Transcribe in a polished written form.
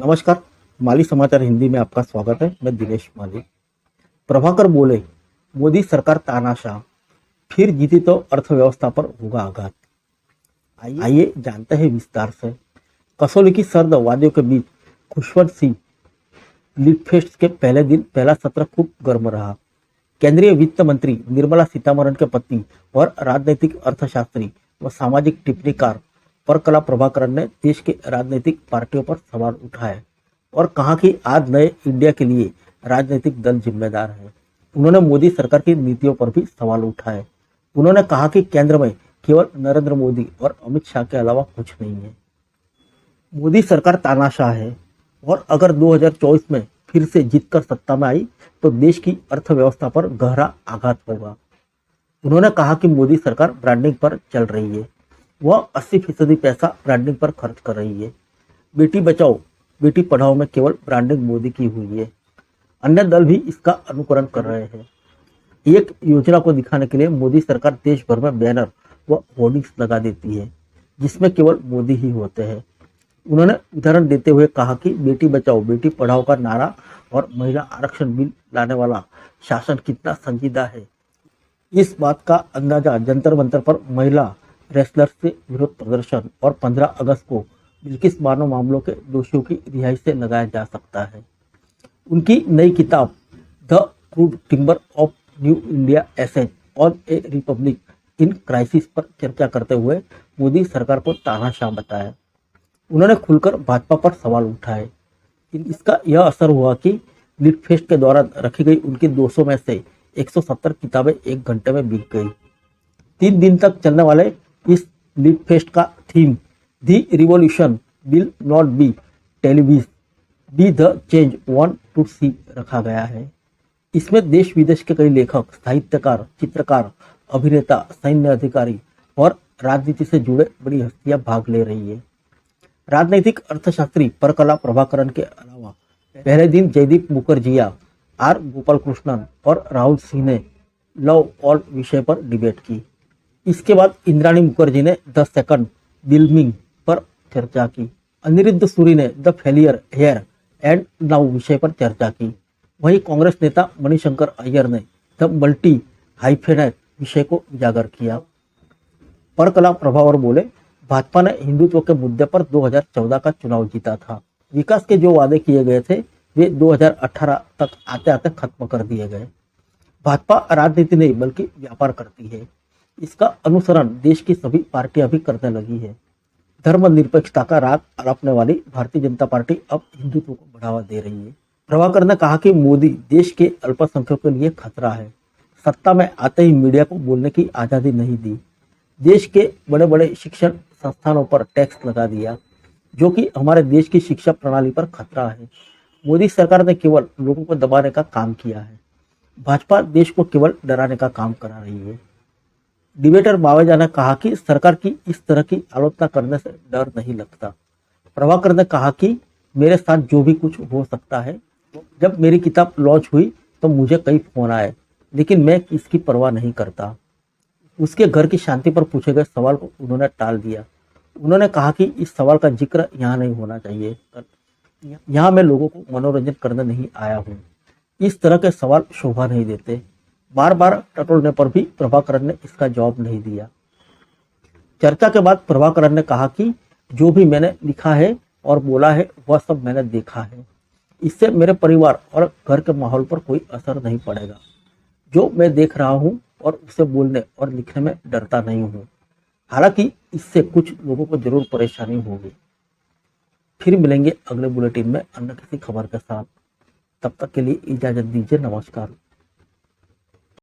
नमस्कार। माली समाचार हिंदी में आपका स्वागत है। मैं दिनेश माली। प्रभाकर बोले, मोदी सरकार तानाशाह, फिर जीती तो अर्थव्यवस्था पर होगा आघात। आइए जानते हैं विस्तार से। कसौली की सर्द वादियों के बीच खुशवंत सिंह लीडफेस्ट के पहले दिन पहला सत्र खूब गर्म रहा। केंद्रीय वित्त मंत्री निर्मला सीतारमण के पति और राजनीतिक अर्थशास्त्री व सामाजिक टिप्पणीकार परकला प्रभाकरन ने देश के राजनीतिक पार्टियों पर सवाल उठाए और कहा कि आज नए इंडिया के लिए राजनीतिक दल जिम्मेदार है। उन्होंने मोदी सरकार की नीतियों पर भी सवाल उठाए। उन्होंने कहा कि केंद्र में केवल नरेंद्र मोदी और अमित शाह के अलावा कुछ नहीं है। मोदी सरकार तानाशाह है और अगर 2024 में फिर से जीतकर सत्ता में आई तो देश की अर्थव्यवस्था पर गहरा आघात होगा। उन्होंने कहा कि मोदी सरकार ब्रांडिंग पर चल रही है। वह 80% पैसा ब्रांडिंग पर खर्च कर रही है। बेटी बचाओ बेटी पढ़ाओ में केवल ब्रांडिंग मोदी की हुई है। अन्य दल भी इसका अनुकरण कर रहे हैं। एक योजना को दिखाने के लिए मोदी सरकार देश भर में बैनर व होर्डिंग्स लगा देती है जिसमें केवल मोदी ही होते हैं। उन्होंने उदाहरण देते हुए कहा कि बेटी बचाओ बेटी पढ़ाओ का नारा और महिला आरक्षण बिल लाने वाला शासन कितना संजीदा है। इस बात का अंदाजा जंतर मंतर पर महिला रेसलर्स से विरोध प्रदर्शन और 15 अगस्त को बिल्किस बानो मामलों के दोषियों की रिहाई से लगाया जा सकता है। उनकी नई किताब the crude timber of new India essays on a republic in crisis पर चर्चा करते हुए मोदी सरकार को तानाशाह बताया। उन्होंने खुलकर भाजपा पर सवाल उठाए। इसका यह असर हुआ कि लीडफेस्ट के दौरान रखी गई उनकी 200 में से 170 किताबें एक घंटे में बिक गई। 3 दिन तक चलने वाले इस लीडफेस्ट का theme the revolution will not be televised be the change want to see रखा गया है। इसमें देश विदेश के कई लेखक, साहित्यकार, चित्रकार, अभिनेता, सैन्य अधिकारी और राजनीति से जुड़े बड़ी हस्तियां भाग ले रही है। राजनीतिक अर्थशास्त्री परकला प्रभाकरन के अलावा पहले दिन जयदीप मुखर्जिया, आर गोपालकृष्णन और राहुल सिंह ने लव ऑल विषय पर डिबेट की। इसके बाद इंद्राणी मुखर्जी ने द सेकंड बिल्मिंग पर चर्चा की। अनिरुद्ध सूरी ने the failure here and now विषय पर चर्चा की। वहीं कांग्रेस नेता मणिशंकर अय्यर ने द मल्टी हाइफेनेट विषय को उजागर किया। परकला प्रभावर बोले, भाजपा ने हिंदुत्व के मुद्दे पर 2014 का चुनाव जीता था। विकास के जो वादे किए गए थे वे 2018 तक आते आते खत्म कर दिए गए। भाजपा राजनीति नहीं बल्कि व्यापार करती है। इसका अनुसरण देश की सभी पार्टियां भी करने लगी है। धर्मनिरपेक्षता का राग अलापने वाली भारतीय जनता पार्टी अब हिंदुत्व को बढ़ावा दे रही है। प्रभाकर ने कहा कि मोदी देश के अल्पसंख्यकों के लिए खतरा है। सत्ता में आते ही मीडिया को बोलने की आजादी नहीं दी। देश के बड़े बड़े शिक्षण संस्थानों पर टैक्स लगा दिया जो कि हमारे देश की शिक्षा प्रणाली पर खतरा है। मोदी सरकार ने केवल लोगों को दबाने का काम किया है। भाजपा देश को केवल डराने का काम करा रही है। डिबेटर बावेजा ने कहा कि सरकार की इस तरह की आलोचना करने से डर नहीं लगता। प्रभाकर ने कहा कि मेरे साथ जो भी कुछ हो सकता है। जब मेरी किताब लॉन्च हुई तो मुझे कई फोन आए लेकिन मैं इसकी परवाह नहीं करता। उसके घर की शांति पर पूछे गए सवाल को उन्होंने टाल दिया। उन्होंने कहा कि इस सवाल का जिक्र यहाँ नहीं होना चाहिए। यहाँ मैं लोगों को मनोरंजन करने नहीं आया हूँ। इस तरह के सवाल शोभा नहीं देते। बार बार टटोलने पर भी प्रभाकरन ने इसका जवाब नहीं दिया। चर्चा के बाद प्रभाकरन ने कहा कि जो भी मैंने लिखा है और बोला है वह सब मैंने देखा है। इससे मेरे परिवार और घर के माहौल पर कोई असर नहीं पड़ेगा। जो मैं देख रहा हूँ और उसे बोलने और लिखने में डरता नहीं हूँ। हालांकि इससे कुछ लोगों को जरूर परेशानी होगी। फिर मिलेंगे अगले बुलेटिन में अन्य किसी खबर के साथ। तब तक के लिए इजाजत दीजिए। नमस्कार।